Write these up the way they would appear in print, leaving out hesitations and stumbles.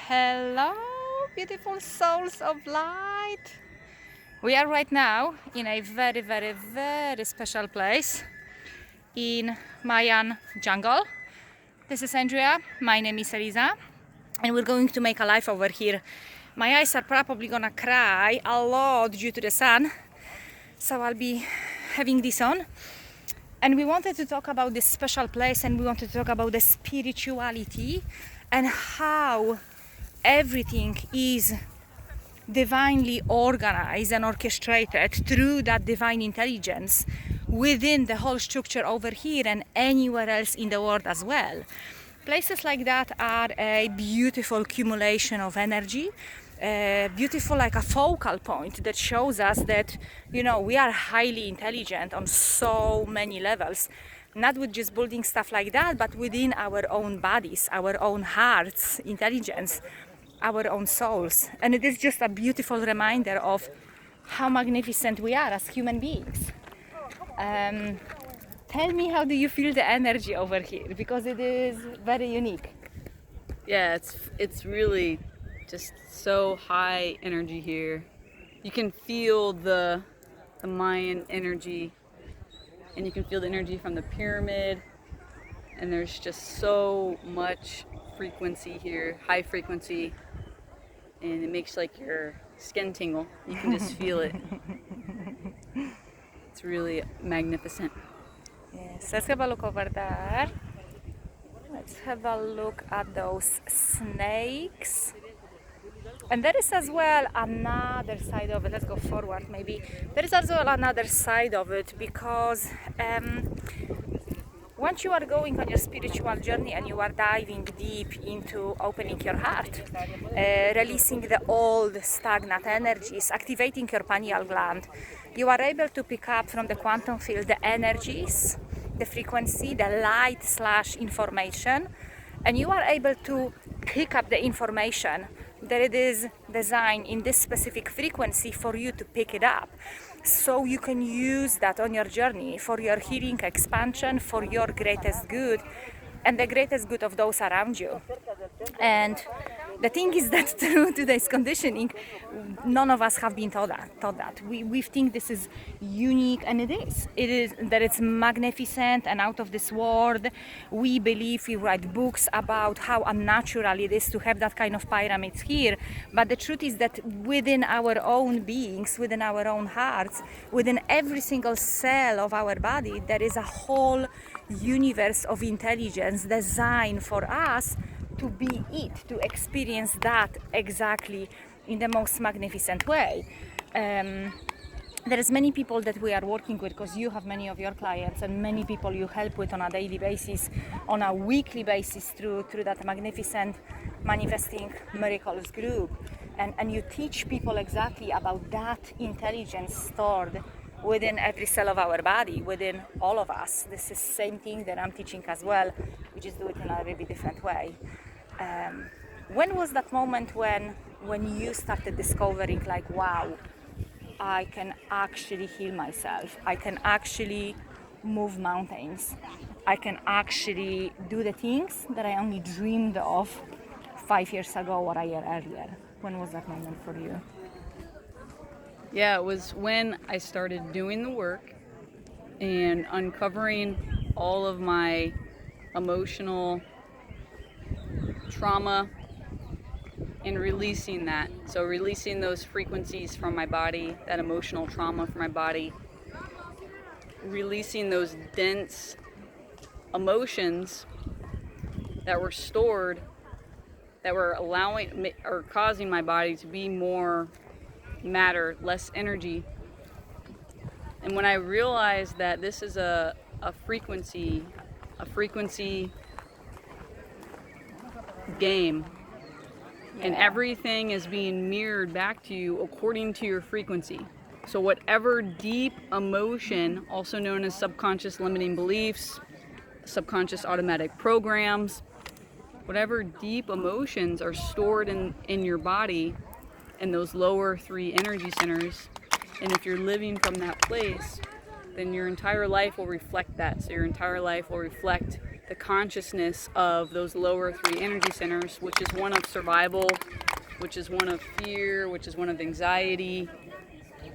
Hello, beautiful souls of light. We are right now in a very, very, very special place in Mayan jungle. This is Andrea, my name is Eliza, and we're going to make a life over here. My eyes are probably gonna cry a lot due to the sun, so I'll be having this on. And we wanted to talk about this special place, and we wanted to talk about the spirituality and how everything is divinely organized and orchestrated through that divine intelligence within the whole structure over here and anywhere else in the world as well. Places like that are a beautiful accumulation of energy, beautiful like a focal point that shows us that, you know, we are highly intelligent on so many levels, not with just building stuff like that, but within our own bodies, our own hearts, intelligence, our own souls. And it is just a beautiful reminder of how magnificent we are as human beings. Tell me, how do you feel the energy over here? Because it is very unique. Yeah, it's really just so high energy here. You can feel the Mayan energy, and you can feel the energy from the pyramid, and there's just so much frequency here, high frequency, and it makes like your skin tingle. You can just feel it. It's really magnificent. Yes, let's have a look over there. Let's have a look at those snakes. And there is as well another side of it. Let's go forward maybe. There is as well another side of it, because once you are going on your spiritual journey and you are diving deep into opening your heart, releasing the old stagnant energies, activating your pineal gland, you are able to pick up from the quantum field the energies, the frequency, the light / information, and you are able to pick up the information that it is designed in this specific frequency for you to pick it up, so you can use that on your journey for your healing, expansion, for your greatest good and the greatest good of those around you. And the thing is that through today's conditioning, none of us have been taught that. We think this is unique, and it is that it's magnificent and out of this world. We believe, we write books about how unnatural it is to have that kind of pyramids here, but the truth is that within our own beings, within our own hearts, within every single cell of our body, there is a whole universe of intelligence designed for us to be it, to experience that exactly in the most magnificent way. There is many people that we are working with, because you have many of your clients and many people you help with on a daily basis, on a weekly basis through that magnificent Manifesting Miracles group. And you teach people exactly about that intelligence stored within every cell of our body, within all of us. This is the same thing that I'm teaching as well. We just do it in a really different way. When was that moment when you started discovering, like, wow, I can actually heal myself, I can actually move mountains, I can actually do the things that I only dreamed of 5 years ago or a year earlier? When was that moment for you? Yeah, it was when I started doing the work and uncovering all of my emotional trauma and releasing that. So releasing those frequencies from my body, that emotional trauma from my body, releasing those dense emotions that were stored, that were allowing or causing my body to be more matter, less energy. And when I realized that this is a frequency game, and everything is being mirrored back to you according to your frequency. So whatever deep emotion, also known as subconscious limiting beliefs, subconscious automatic programs, whatever deep emotions are stored in your body, in those lower 3 energy centers, and if you're living from that place, then your entire life will reflect that. So your entire life will reflect the consciousness of those lower three energy centers, which is one of survival, which is one of fear, which is one of anxiety.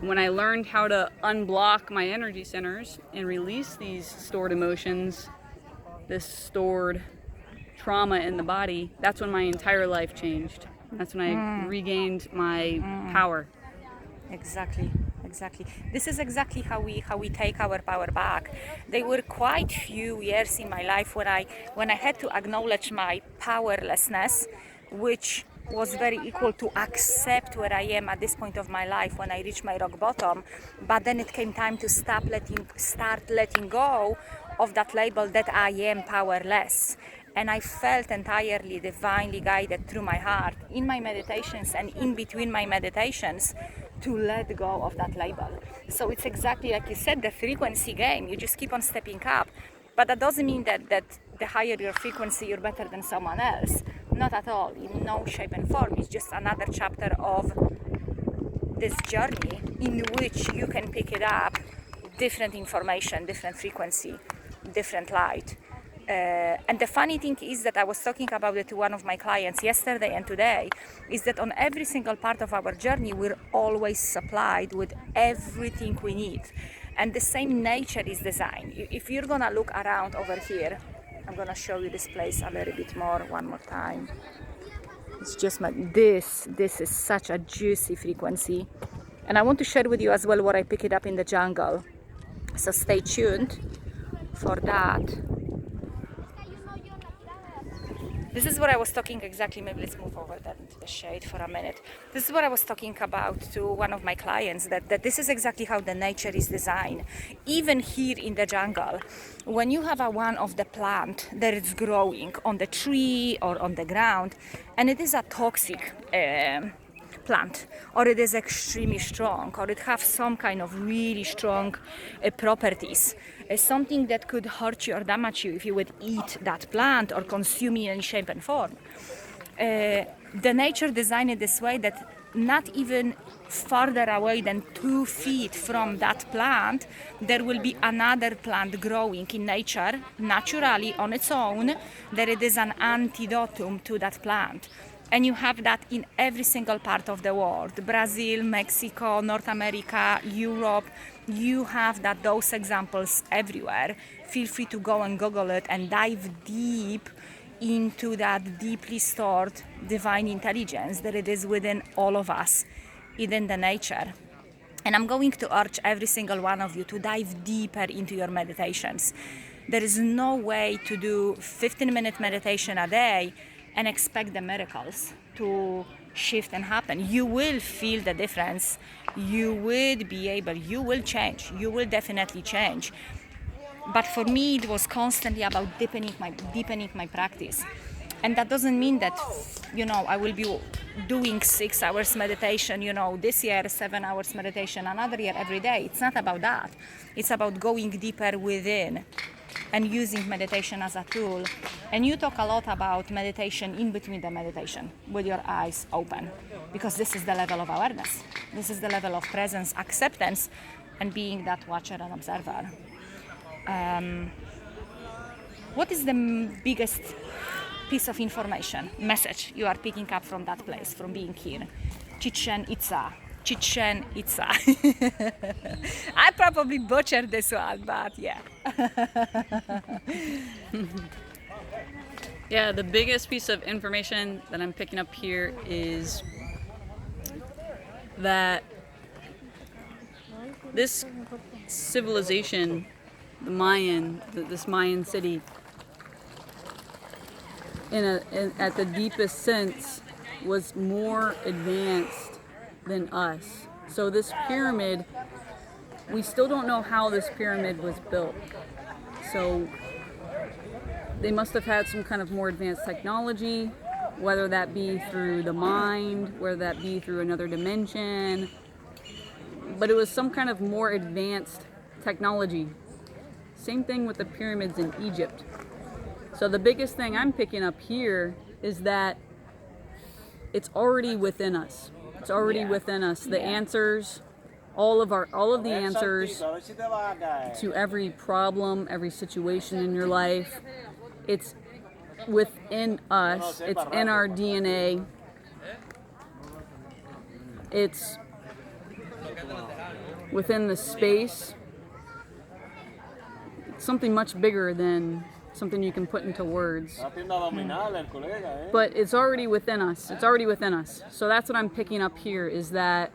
When I learned how to unblock my energy centers and release these stored emotions, this stored trauma in the body, that's when my entire life changed. That's when I regained my power. Exactly. This is exactly how we take our power back. There were quite few years in my life when I had to acknowledge my powerlessness, which was very equal to accept where I am at this point of my life when I reached my rock bottom. But then it came time to start letting go of that label that I am powerless. And I felt entirely divinely guided through my heart in my meditations and in between my meditations to let go of that label. So it's exactly like you said, the frequency game. You just keep on stepping up. But that doesn't mean that the higher your frequency, you're better than someone else. Not at all, in no shape and form. It's just another chapter of this journey in which you can pick it up, different information, different frequency, different light. And the funny thing is that I was talking about it to one of my clients yesterday and today, is that on every single part of our journey, we're always supplied with everything we need. And the same nature is designed. If you're gonna look around over here, I'm gonna show you this place a little bit more, one more time. It's just this is such a juicy frequency. And I want to share with you as well what I pick it up in the jungle. So stay tuned for that. This is what I was talking exactly. Maybe let's move over there into the shade for a minute. This is what I was talking about to one of my clients, that this is exactly how the nature is designed. Even here in the jungle, when you have one of the plant that is growing on the tree or on the ground, and it is a toxic plant, or it is extremely strong, or it has some kind of really strong properties, something that could hurt you or damage you if you would eat that plant or consume it in any shape and form. The nature designed it this way that not even farther away than 2 feet from that plant, there will be another plant growing in nature, naturally on its own, that it is an antidotum to that plant. And you have that in every single part of the world. Brazil, Mexico, North America, Europe. You have those examples everywhere. Feel free to go and Google it and dive deep into that deeply stored divine intelligence that it is within all of us, within the nature. And I'm going to urge every single one of you to dive deeper into your meditations. There is no way to do 15-minute meditation a day and expect the miracles to shift and happen. You will feel the difference. You will change. You will definitely change. But for me, it was constantly about deepening my practice. And that doesn't mean that, I will be doing 6 hours meditation, this year, 7 hours meditation, another year, every day. It's not about that. It's about going deeper within and using meditation as a tool. And you talk a lot about meditation in between the meditation, with your eyes open, because this is the level of awareness. This is the level of presence, acceptance, and being that watcher and observer. What is the biggest piece of information, message you are picking up from that place, from being here? Chichen Itza. I probably butchered this one, but yeah. Yeah, the biggest piece of information that I'm picking up here is that this civilization, this Mayan city, at the deepest sense, was more advanced than us. So this pyramid, we still don't know how this pyramid was built. So they must have had some kind of more advanced technology, whether that be through the mind, whether that be through another dimension. But it was some kind of more advanced technology. Same thing with the pyramids in Egypt. So the biggest thing I'm picking up here is that it's already within us. It's already within us. The answers, all of the answers to every problem, every situation in your life, It's within us. It's in our DNA. It's within the space. It's something much bigger than something you can put into words. But it's already within us. It's already within us. So that's what I'm picking up here, is that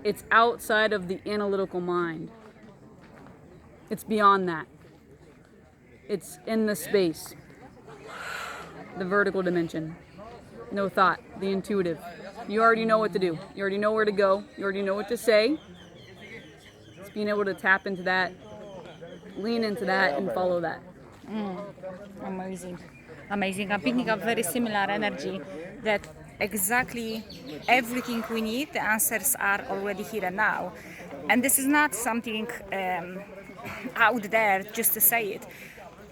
it's outside of the analytical mind. It's beyond that. It's in the space, the vertical dimension. No thought, the intuitive. You already know what to do. You already know where to go. You already know what to say. It's being able to tap into that, lean into that, and follow that. Amazing. Amazing. I'm picking up very similar energy, that exactly everything we need, the answers are already here and now. And this is not something out there just to say it.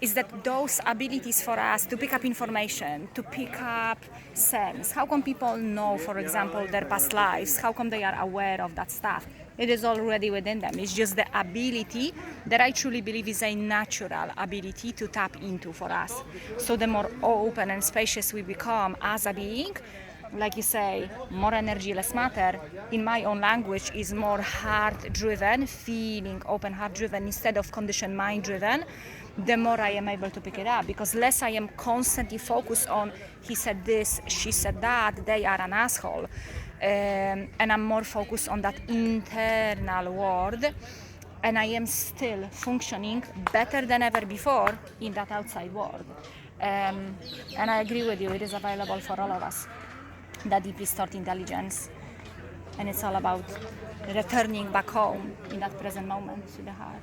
Is that those abilities for us to pick up information, to pick up sense? How come people know, for example, their past lives? How come they are aware of that stuff? It is already within them. It's just the ability that I truly believe is a natural ability to tap into for us. So the more open and spacious we become as a being, like you say, more energy, less matter, in my own language, is more heart-driven, feeling open heart-driven instead of conditioned mind-driven, the more I am able to pick it up, because less I am constantly focused on he said this, she said that, they are an asshole, and I'm more focused on that internal world, and I am still functioning better than ever before in that outside world. And I agree with you, it is available for all of us, that deeply stored intelligence, and it's all about returning back home in that present moment to the heart.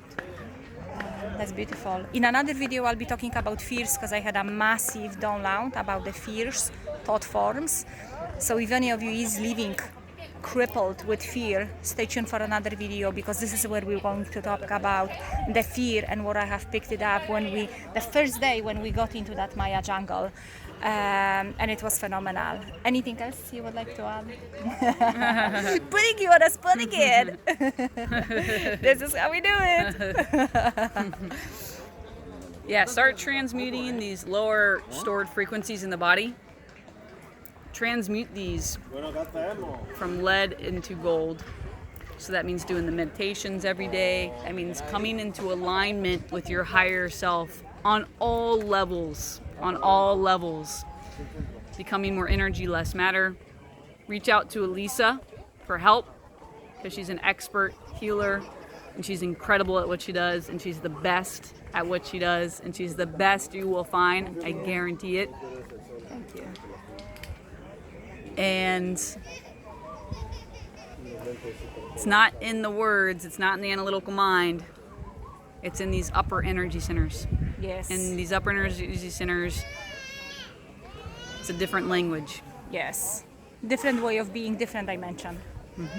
That's beautiful. In another video I'll be talking about fears, because I had a massive download about the fears, thought forms. So if any of you is living crippled with fear, stay tuned for another video, because this is where we're going to talk about the fear and what I have picked it up the first day when we got into that Maya jungle. And it was phenomenal. Anything else you would like to add? Putting you on a spot again. This is how we do it. Yeah, start transmuting these lower stored frequencies in the body. Transmute these from lead into gold. So that means doing the meditations every day. That means coming into alignment with your higher self on all levels. Becoming more energy, less matter. Reach out to Eliza for help, because she's an expert healer, and she's incredible at what she does, and she's the best at what she does, and she's the best you will find. I guarantee it. Thank you. And it's not in the words, it's not in the analytical mind, it's in these upper energy centers. Yes. And these upper energy centers, it's a different language. Yes. Different way of being, different dimension.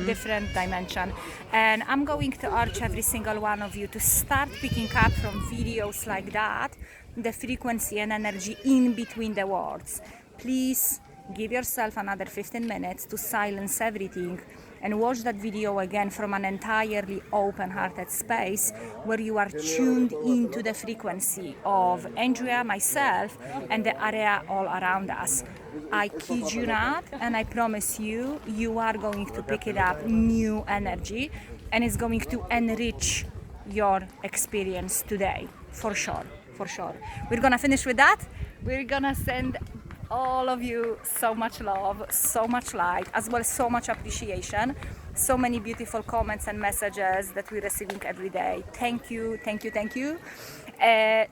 Different dimension. And I'm going to urge every single one of you to start picking up from videos like that the frequency and energy in between the words. Please give yourself another 15 minutes to silence everything and watch that video again from an entirely open-hearted space, where you are tuned into the frequency of Andrea, myself, and the area all around us. I kid you not, and I promise you, you are going to pick it up new energy, and it's going to enrich your experience today, for sure, for sure. We're gonna finish with that. We're gonna send all of you so much love, so much light, as well as so much appreciation, so many beautiful comments and messages that we're receiving every day. Thank you, thank you, thank you.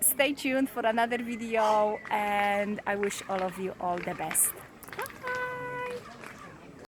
Stay tuned for another video, and I wish all of you all the best.